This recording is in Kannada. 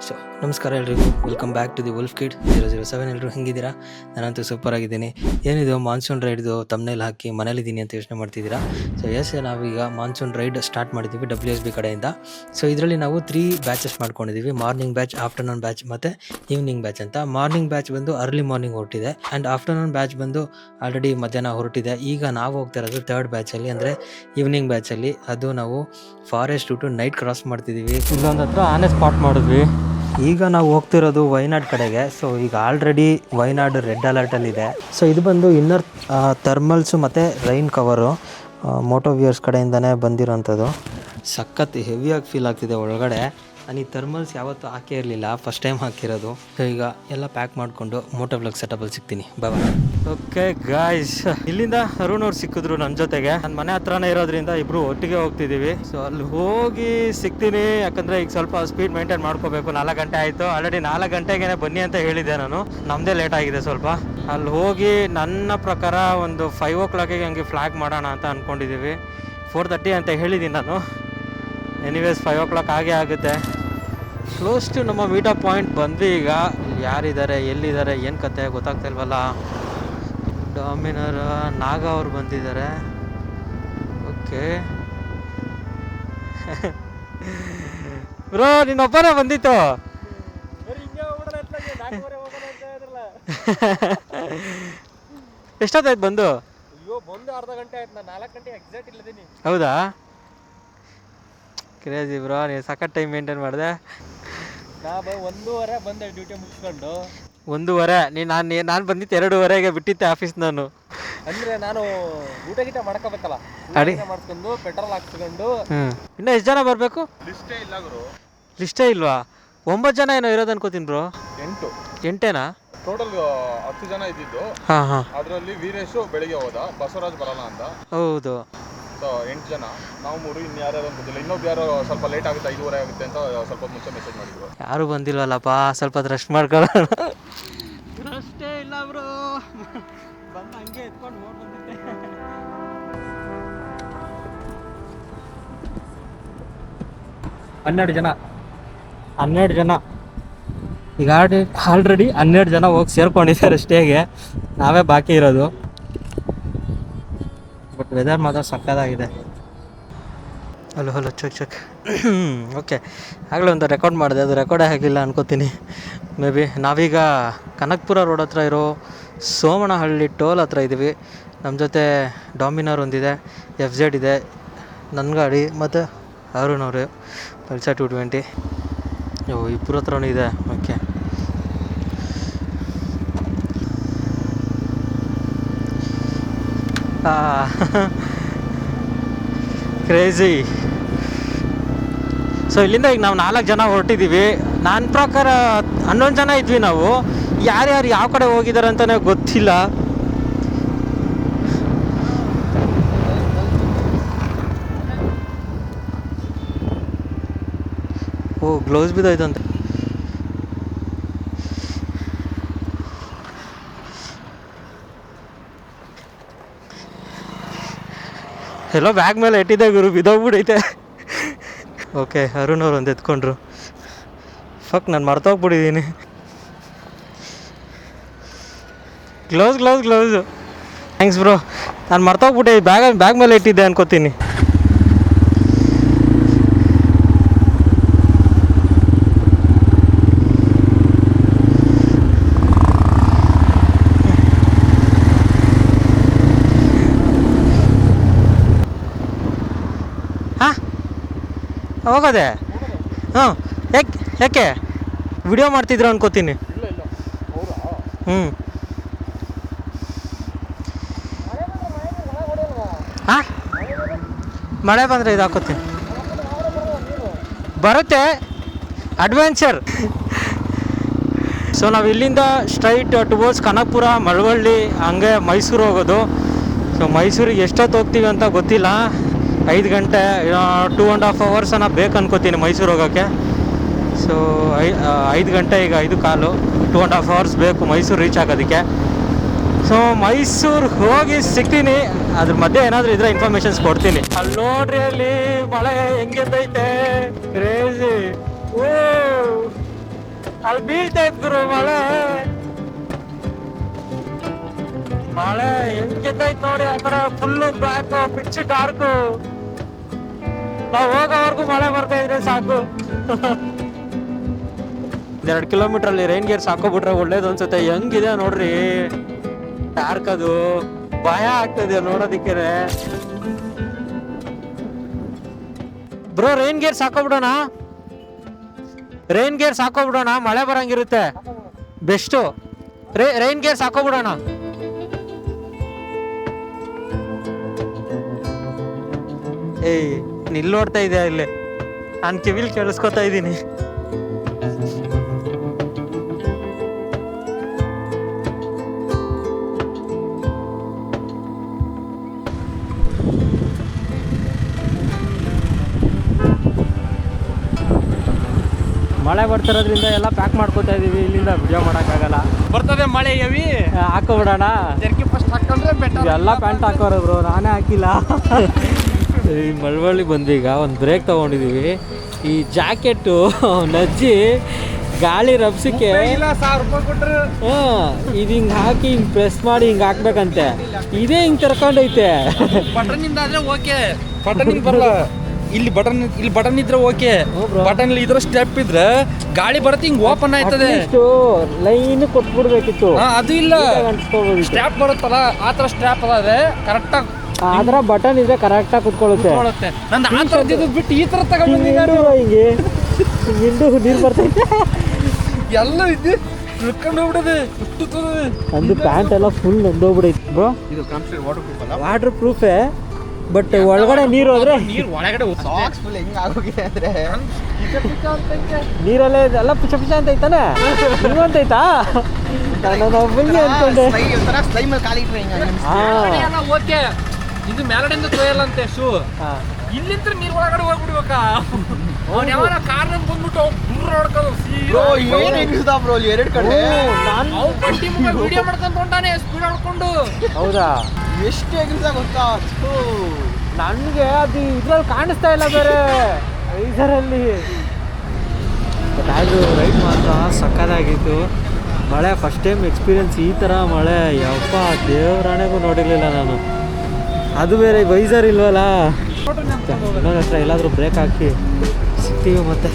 ಸೊ ನಮಸ್ಕಾರ ಎಲ್ರಿಗೂ, welcome back to the Wolf Kid 007. ಎಲ್ಲರೂ ಹೆಂಗಿದ್ದೀರಾ? ನಾನಂತೂ ಸೂಪರ್ ಆಗಿದ್ದೀನಿ. ಏನಿದು ಮಾನ್ಸೂನ್ ರೈಡ್ದು ತಮ್ನೇಲ್ ಹಾಕಿ ಮನೇಲಿದ್ದೀನಿ ಅಂತ ಯೋಚನೆ ಮಾಡ್ತಿದ್ದೀರಾ? ಸೊ ನಾವೀಗ ಮಾನ್ಸೂನ್ ರೈಡ್ ಸ್ಟಾರ್ಟ್ ಮಾಡಿದ್ದೀವಿ WSB ಕಡೆಯಿಂದ. ಸೊ ಇದರಲ್ಲಿ ನಾವು 3 ಬ್ಯಾಚಸ್ ಮಾಡ್ಕೊಂಡಿದ್ದೀವಿ: ಮಾರ್ನಿಂಗ್ ಬ್ಯಾಚ್, ಆಫ್ಟರ್ನೂನ್ ಬ್ಯಾಚ್ ಮತ್ತು ಈವ್ನಿಂಗ್ ಬ್ಯಾಚ್ ಅಂತ. ಮಾರ್ನಿಂಗ್ ಬ್ಯಾಚ್ ಬಂದು ಅರ್ಲಿ ಮಾರ್ನಿಂಗ್ ಹೊರಟಿದೆ ಆ್ಯಂಡ್ ಆಫ್ಟರ್ನೂನ್ ಬ್ಯಾಚ್ ಬಂದು ಆಲ್ರೆಡಿ ಮಧ್ಯಾಹ್ನ ಹೊರಟಿದೆ. ಈಗ ನಾವು ಹೋಗ್ತಾ ಇರೋದು 3rd ಬ್ಯಾಚಲ್ಲಿ, ಅಂದರೆ ಈವ್ನಿಂಗ್ ಬ್ಯಾಚಲ್ಲಿ. ಅದು ನಾವು ಫಾರೆಸ್ಟ್ ರೂಟು ನೈಟ್ ಕ್ರಾಸ್ ಮಾಡ್ತಿದ್ದೀವಿ. ಇಲ್ಲೊಂದು ಹತ್ರ ಆನೆ ಸ್ಪಾಟ್ ಮಾಡಿದ್ವಿ. ಈಗ ನಾವು ಹೋಗ್ತಿರೋದು ವಯನಾಡ್ ಕಡೆಗೆ. ಸೊ ಈಗ ಆಲ್ರೆಡಿ ವಯನಾಡ್ ರೆಡ್ ಅಲರ್ಟಲ್ಲಿದೆ. ಸೊ ಇದು ಬಂದು ಇನ್ನರ್ ಥರ್ಮಲ್ಸು ಮತ್ತು ರೈನ್ ಕವರು ಮೋಟೋ ವ್ಯೂಯರ್ಸ್ ಕಡೆಯಿಂದನೇ ಬಂದಿರೋಂಥದ್ದು. ಸಖತ್ ಹೆವಿಯಾಗಿ ಫೀಲ್ ಆಗ್ತಿದೆ ಒಳಗಡೆ. ನಾನು ಈ ಥರ್ಮಲ್ಸ್ ಯಾವತ್ತೂ ಹಾಕೇ ಇರಲಿಲ್ಲ, ಫಸ್ಟ್ ಟೈಮ್ ಹಾಕಿರೋದು. ಸೊ ಈಗ ಎಲ್ಲ ಪ್ಯಾಕ್ ಮಾಡಿಕೊಂಡು ಮೋಟೋ ಬ್ಲಾಗ್ ಸೆಟಪಲ್ಲಿ ಸಿಗ್ತೀನಿ. ಬಾಯ್. ಓಕೆ ಗಾಯ್ಸ್, ಇಲ್ಲಿಂದ ಅರುಣ್ ಅವ್ರು ಸಿಕ್ಕಿದ್ರು ನನ್ನ ಜೊತೆಗೆ. ನನ್ನ ಮನೆ ಹತ್ರನೇ ಇರೋದ್ರಿಂದ ಇಬ್ರು ಒಟ್ಟಿಗೆ ಹೋಗ್ತಿದ್ದೀವಿ. ಸೊ ಅಲ್ಲಿ ಹೋಗಿ ಸಿಗ್ತೀನಿ, ಯಾಕಂದರೆ ಈಗ ಸ್ವಲ್ಪ ಸ್ಪೀಡ್ ಮೇಂಟೈನ್ ಮಾಡ್ಕೋಬೇಕು. 4 ಗಂಟೆ ಆಯಿತು ಆಲ್ರೆಡಿ. 4 ಗಂಟೆಗೆ ಬನ್ನಿ ಅಂತ ಹೇಳಿದ್ದೆ ನಾನು, ನಮ್ಮದೇ ಲೇಟ್ ಆಗಿದೆ ಸ್ವಲ್ಪ. ಅಲ್ಲಿ ಹೋಗಿ ನನ್ನ ಪ್ರಕಾರ ಒಂದು 5 o'clock ಹಂಗೆ ಫ್ಲಾಗ್ ಮಾಡೋಣ ಅಂತ ಅಂದ್ಕೊಂಡಿದ್ದೀವಿ. 4:30 ಅಂತ ಹೇಳಿದ್ದೀನಿ ನಾನು. ಎನಿವೇಸ್ 5 o'clock ಆಗೇ ಆಗುತ್ತೆ. ಕ್ಲೋಸ್ ಟು ನಮ್ಮ ಮೀಟಪ್ ಪಾಯಿಂಟ್ ಬಂದ್ವಿ. ಈಗ ಯಾರಿದ್ದಾರೆ, ಎಲ್ಲಿದ್ದಾರೆ, ಏನು ಕತೆ ಗೊತ್ತಾಗ್ತಾ ಇಲ್ವಲ್ಲ. ಡಾಮಿನರ್ ನಾಗ ಅವ್ರು ಬಂದಿದ್ದಾರೆ. ಓಕೆ ಬ್ರೋ, ನೀನೊಬ್ಬನೇ ಬಂದಿತ್ತು. ಎಷ್ಟೊತ್ತಾಯ್ತು ಬಂದು? ಬಂದು ಅರ್ಧ ಗಂಟೆ ಆಯ್ತು. ನಾನು 4 ಗಂಟೆ ಎಕ್ಸಾಕ್ಟ್ ಇಲ್ಲದೀನಿ. ಹೌದಾ? ಕ್ರೇಜಿ ಬ್ರೋ, ನೀವು ಸಖತ್ ಟೈಮ್ ಮೇಂಟೈನ್ ಮಾಡಿದೆ. ನಾ 1:30 ಬಂದೆ ಡ್ಯೂಟಿ ಮುಗಿಸ್ಕೊಂಡು. 1:30? ನಾನು ಬಂದಿತ್ತು 2:30ಗೆ ಬಿಟ್ಟಿದ್ದೆ ಆಫೀಸ್. ನಾನು ಅಂದರೆ ನಾನು ಊಟ ಗೀಟ ಮಾಡ್ಕೋಬೇಕಲ್ಲ, ಅಡಿಗೆ ಮಾಡ್ಕೊಂಡು ಪೆಟ್ರೋಲ್ ಹಾಕ್ಸ್ಕೊಂಡು. ಇನ್ನೂ ಎಷ್ಟು ಜನ ಬರಬೇಕು? ಲಿಸ್ಟೇ ಇಲ್ಲ ಗುರು. ಲಿಸ್ಟೇ ಇಲ್ವಾ? 9 ಜನ ಏನೋ ಇರೋದು ಅನ್ಕೋತೀನಿ ಬ್ರೋ. 8 ಟೋಟಲ್ 10 ಜನ ಇದ್ದಿದ್ದು. ಹಾಂ. ಅದರಲ್ಲಿ ವೀರೇಶು ಬೆಳಿಗ್ಗೆ ಹೋದ, ಬಸವರಾಜ್ ಬರಲ್ಲ ಅಂತ. ಹೌದು. ಸೊ 8 ಜನ, ನಾವು 3. ಇನ್ನು ಯಾರ್ಯಾರು ಗೊತ್ತಿಲ್ಲ. ಇನ್ನೊಬ್ಬ ಯಾರೋ ಸ್ವಲ್ಪ ಲೇಟ್ ಆಗುತ್ತೆ, 5:30 ಆಗುತ್ತೆ ಅಂತ ಸ್ವಲ್ಪ ಮುಂಚೆ ಮೆಸೇಜ್ ಮಾಡಿದ್ರು. ಯಾರು ಬಂದಿಲ್ವಲ್ಲಪ್ಪ, ಸ್ವಲ್ಪ ರೆಸ್ಟ್ ಮಾಡ್ಕೊಳ್ಳೋಣ. ರೆಸ್ಟೇ ಇಲ್ಲ ಬ್ರೋ, ಬಂದು ಹಂಗೆ ಎತ್ಕೊಂಡು ಹೋಗಿ ಬಂದಿದ್ದೆ. 12 ಜನ ಈಗ ಆಲ್ರೆಡಿ 12 ಜನ ಹೋಗಿ ಸೇರ್ಕೊಂಡಿದ್ದಾರೆ ಸ್ಟೇಗೆ. ನಾವೇ ಬಾಕಿ ಇರೋದು. ಬಟ್ ವೆದರ್ ಮಾತ್ರ ಸಕ್ಕತ್ತಾಗಿದೆ. Hello check. ಓಕೆ, ಆಗಲೇ ಒಂದು ರೆಕಾರ್ಡ್ ಮಾಡಿದೆ, ಅದು ರೆಕಾರ್ಡೇ ಆಗಿಲ್ಲ ಅನ್ಕೋತೀನಿ. ಮೇ ಬಿ ನಾವೀಗ ಕನಕಪುರ ರೋಡ್ ಹತ್ರ ಇರೋ ಸೋಮನಹಳ್ಳಿ ಟೋಲ್ ಹತ್ರ ಇದ್ದೀವಿ. ನಮ್ಮ ಜೊತೆ ಡಾಮಿನರ್ ಒಂದಿದೆ, FZ ಇದೆ, ನನ್ನ ಗಾಡಿ, ಮತ್ತು ಅರುಣ್ ಅವರು ಪಲ್ಸರ್ 220. ಇಬ್ಬರ ಹತ್ರನೂ ಇದೆ. Okay, crazy. ಸೊ ಇಲ್ಲಿಂದ ಈಗ ನಾವು 4 ಜನ ಹೊರಟಿದ್ದೀವಿ. ನನ್ನ ಪ್ರಕಾರ 11 ಜನ ಇದ್ವಿ ನಾವು. ಯಾರ್ಯಾರು ಯಾವ ಕಡೆ ಹೋಗಿದ್ದಾರೆ ಅಂತಲೇ ಗೊತ್ತಿಲ್ಲ. ಗ್ಲೌಸ್ ಬಿದ್ದೋಯ್ತಂತೆ. ಎಲ್ಲೋ ಬ್ಯಾಗ್ ಮೇಲೆ ಇಟ್ಟಿದ್ದೆ ಗುರು, ಬಿದ್ದೋಗ್ಬಿಡೈತೆ. ಓಕೆ, ಅರುಣ್ ಅವ್ರು ಒಂದು ಎತ್ಕೊಂಡ್ರು. ನಾನು ಮರ್ತೋಗ್ಬಿಟ್ಟಿದ್ದೀನಿ. ಗ್ಲೌಸು. ಥ್ಯಾಂಕ್ಸ್ ಬ್ರೋ, ನಾನು ಮರ್ತೋಗ್ಬಿಟ್ಟೆ. ಬ್ಯಾಗ್ ಮೇಲೆ ಇಟ್ಟಿದ್ದೆ ಅನ್ಕೋತೀನಿ. ಹೋಗೋದೆ? ಹಾಂ. ಯಾಕೆ ವಿಡಿಯೋ ಮಾಡ್ತಿದ್ರು ಅನ್ಕೋತೀನಿ. ಹಾಂ, ಮಳೆ ಬಂದರೆ ಇದು ಹಾಕೋತೀನಿ. ಬರುತ್ತೆ ಅಡ್ವೆಂಚರ್. ಸೊ ನಾವು ಇಲ್ಲಿಂದ ಸ್ಟ್ರೈಟ್ ಟುವರ್ಡ್ಸ್ ಕನಕಪುರ, ಮಳವಳ್ಳಿ, ಹಂಗೆ ಮೈಸೂರು ಹೋಗೋದು. ಸೊ ಮೈಸೂರಿಗೆ ಎಷ್ಟೊತ್ತು ಹೋಗ್ತೀವಿ ಅಂತ ಗೊತ್ತಿಲ್ಲ. 5 ಗಂಟೆ, 2.5 hours ಬೇಕು ಅನ್ಕೋತೀನಿ ಮೈಸೂರು ಹೋಗೋಕ್ಕೆ. ಸೊ 5 ಗಂಟೆ, ಈಗ 5:15, 2.5 hours ಬೇಕು ಮೈಸೂರು ರೀಚ್ ಆಗೋದಕ್ಕೆ. ಸೊ ಮೈಸೂರು ಹೋಗಿ ಸಿಗ್ತೀನಿ. ಅದ್ರ ಮಧ್ಯೆ ಏನಾದರೂ ಇದ್ರೆ ಇನ್ಫಾರ್ಮೇಷನ್ಸ್ ಕೊಡ್ತೀನಿ. ಅಲ್ಲಿ ನೋಡ್ರಿ, ಅಲ್ಲಿ ಮಳೆ ಹೆಂಗೆದ್ದೈತೆ, ಕ್ರೇಜಿ. ಓ ಅಲ್ಲಿ ಬೀಳ್ತಾ ಇದ್ರು ಮಳೆ ಹೆಂಗಿದ್ದೈತ್ ನೋಡಿ. ಆ ಕಡೆ ಫುಲ್ಲು ಬ್ಲ್ಯಾಕ್, ಪಿಚ್ ಡಾರ್ಕ್. ನಾವ್ ಹೋಗೋವರೆಗೂ ಮಳೆ ಬರ್ತಾ ಇದ್ರೆ ಸಾಕು. 2 ಕಿಲೋಮೀಟರ್ ಅಲ್ಲಿ ರೈನ್ ಗೇರ್ ಹಾಕೋಬಿಟ್ರೆ ಒಳ್ಳೇದು ಅನ್ಸುತ್ತೆ. ಹೆಂಗಿದೆ ನೋಡ್ರಿ ಡಾರ್ಕ್, ಅದು ಭಯ ಆಗ್ತದೆ ನೋಡೋದಿಕ್ಕೆ. ಬ್ರೋ ರೈನ್ ಗೇರ್ಸ್ ಹಾಕೋಬಿಡೋಣ, ರೈನ್ ಗೇರ್ಸ್ ಹಾಕೋಬಿಡೋಣ, ಮಳೆ ಬರಂಗಿರುತ್ತೆ ಬೆಸ್ಟು. ರೈನ್ ಗೇರ್ಸ್ ಹಾಕೋಬಿಡೋಣ. ಏಯ್ ನಿಲ್ ನೋಡ್ತಾ ಇದೆಯಾ ಇಲ್ಲಿ? ನಾನು ಕಿವಿಲ್ ಕೇಳಿಸ್ಕೊತಾ ಇದ್ದೀನಿ. ಮಳೆ ಬರ್ತಿರೋದ್ರಿಂದ ಎಲ್ಲ ಪ್ಯಾಕ್ ಮಾಡ್ಕೋತಾ ಇದೀವಿ. ಇಲ್ಲಿಂದ ವಿಡಿಯೋ ಮಾಡೋಕ್ಕಾಗಲ್ಲ, ಬರ್ತದೆ ಮಳೆ ಹೆವಿ. ಹಾಕೋಬಿಡೋಣ. ಜರ್ಕಿ ಫಸ್ಟ್ ಹಾಕೊಂಡ್ರೆ ಬೆಟರ್. ಎಲ್ಲ ಪ್ಯಾಂಟ್ ಹಾಕೋರು ಬ್ರೋ, ನಾನೇ ಹಾಕಿಲ್ಲ. ಈ ಮಳವಳ್ಳಿ ಬಂದು ಈಗ ಒಂದು ಬ್ರೇಕ್ ತೊಗೊಂಡಿದ್ದೀವಿ. ಈ ಜಾಕೆಟು ನಜ್ಜಿ ಗಾಳಿ ರಬ್ಸಕ್ಕೆ ಇದು ಹಿಂಗೆ ಹಾಕಿ ಹಿಂಗೆ ಪ್ರೆಸ್ ಮಾಡಿ ಹಿಂಗೆ ಹಾಕ್ಬೇಕಂತೆ. ಇದೇ ಹಿಂಗೆ ತರ್ಕೊಂಡೈತೆ. ಬಟನ್ನಿಂದ ಆದ್ರೆ ಓಕೆ, ಬಟನ್ ಬರಲ್ಲ. ಇಲ್ಲಿ ಬಟನ್ ಇದ್ರೆ ಓಕೆ. ಬಟನ್ ಇದ್ರ ಸ್ಟೆಪ್ ಇದ್ರೆ ಗಾಳಿ ಬರುತ್ತೆ, ಹಿಂಗ್ ಓಪನ್ ಆಯ್ತದೆ. ಲೈನ್ ಕೊಟ್ಬಿಡ್ಬೇಕಿತ್ತು, ಅದು ಇಲ್ಲ. ಸ್ಟ್ಯಾಪ್ ಬರುತ್ತಲ್ಲ, ಆ ತರ ಸ್ಟ್ಯಾಪ್ ಅದ ಕರೆಕ್ಟಾಗಿ. ಆದ್ರ ಬಟನ್ ಇದ್ರೆ ಕರೆಕ್ಟಾಗಿ ಕುತ್ಕೊಳ್ಳುತ್ತೆ. ನಂದು ಆ ಥರದ್ದು ಬಿಟ್ಟು ಈ ಥರ ತಗೊಂಡ್ಬಂದಿದ್ದು ಹಿಂಗೆ ಹಿಂಡು ನೀರು ಬರ್ತೈತೆ. ಎಲ್ಲ ಇದ್ದು ತಿಳ್ಕೊಂಡು ಹೋಗ್ಬಿಡೋದು. ನಂದು ಪ್ಯಾಂಟ್ ಎಲ್ಲ ಫುಲ್ ನೊಂದೋಗ್ಬಿಡೈತಿ ಬ್ರೋ. ಇದು ಕಾನ್ಸ್ಟೆಂಟ್ ವಾಟರ್ ಪ್ರೂಫ್ ಅಲ್ಲ? ವಾಟರ್ ಪ್ರೂಫೇ, ಬಟ್ ಒಳಗಡೆ ನೀರು ಹೋದ್ರೆ ನೀರು ಒಳಗಡೆ ಸಾಕ್ಸ್ ಫುಲ್ ಹೆಂಗ್ ಆಗೋಗಿದೆ ಅಂದ್ರೆ ನೀರಲ್ಲೇ ಎಲ್ಲ ಪಿಚ ಪಿಚ ಅಂತ ಐತಾನೆ. ನೀವಂತೈತಾ? ನಾನು ಒಬ್ಬಂಗೆ ಅನ್ಕೊಂಡೆ. ಓಕೆ, ಇದು ಮೇಲಡೆಯಿಂದ ತೊಯ್ಯಲ್ಲ ಅಂತೆ ಶೂ. ಇಲ್ಲಿಂದ ನೀರ್ ಒಳಗಡೆ ಹೋಗ್ಬಿಡ್ಬೇಕಾ? ಅವ್ನು ಯಾವಾಗ ಕಾರ್ ಬಂದ್ಬಿಟ್ಟು ದೂರ ನೋಡ್ಕೊಂಡು ಎರಡು ಕಡೆ ವಿಡಿಯೋ ಮಾಡ್ಕೊಂಡ್ ಹೊಂಟಾನೆ ಸ್ಪೀಡ್ ಹೊಡ್ಕೊಂಡು. ಹೌದಾ? ಎಷ್ಟು ಎಗ್ರಿಸ ಗೊತ್ತಾ? ನನಗೆ ಅದು ಇದ್ರಲ್ಲಿ ಕಾಣಿಸ್ತಾ ಇಲ್ಲ ಬೇರೆ ಇದರಲ್ಲಿ. ಆದರೂ ರೈಡ್ ಮಾತ್ರ ಸಕ್ಕತ್ತಾಗಿತ್ತು. ಮಳೆ ಫಸ್ಟ್ ಟೈಮ್ ಎಕ್ಸ್ಪೀರಿಯನ್ಸ್. ಈ ಥರ ಮಳೆ ಯಪ್ಪ ದೇವರಾಣೆಗೂ ನೋಡಿರಲಿಲ್ಲ ನಾನು. ಅದು ಬೇರೆ ವೈಸರ್ ಇಲ್ವಲ್ಲ. ಇನ್ನೊಂದು ಹತ್ರ ಎಲ್ಲಾದರೂ ಬ್ರೇಕ್ ಹಾಕಿ ಸಿಗ್ತೀವಿ ಮತ್ತೆ.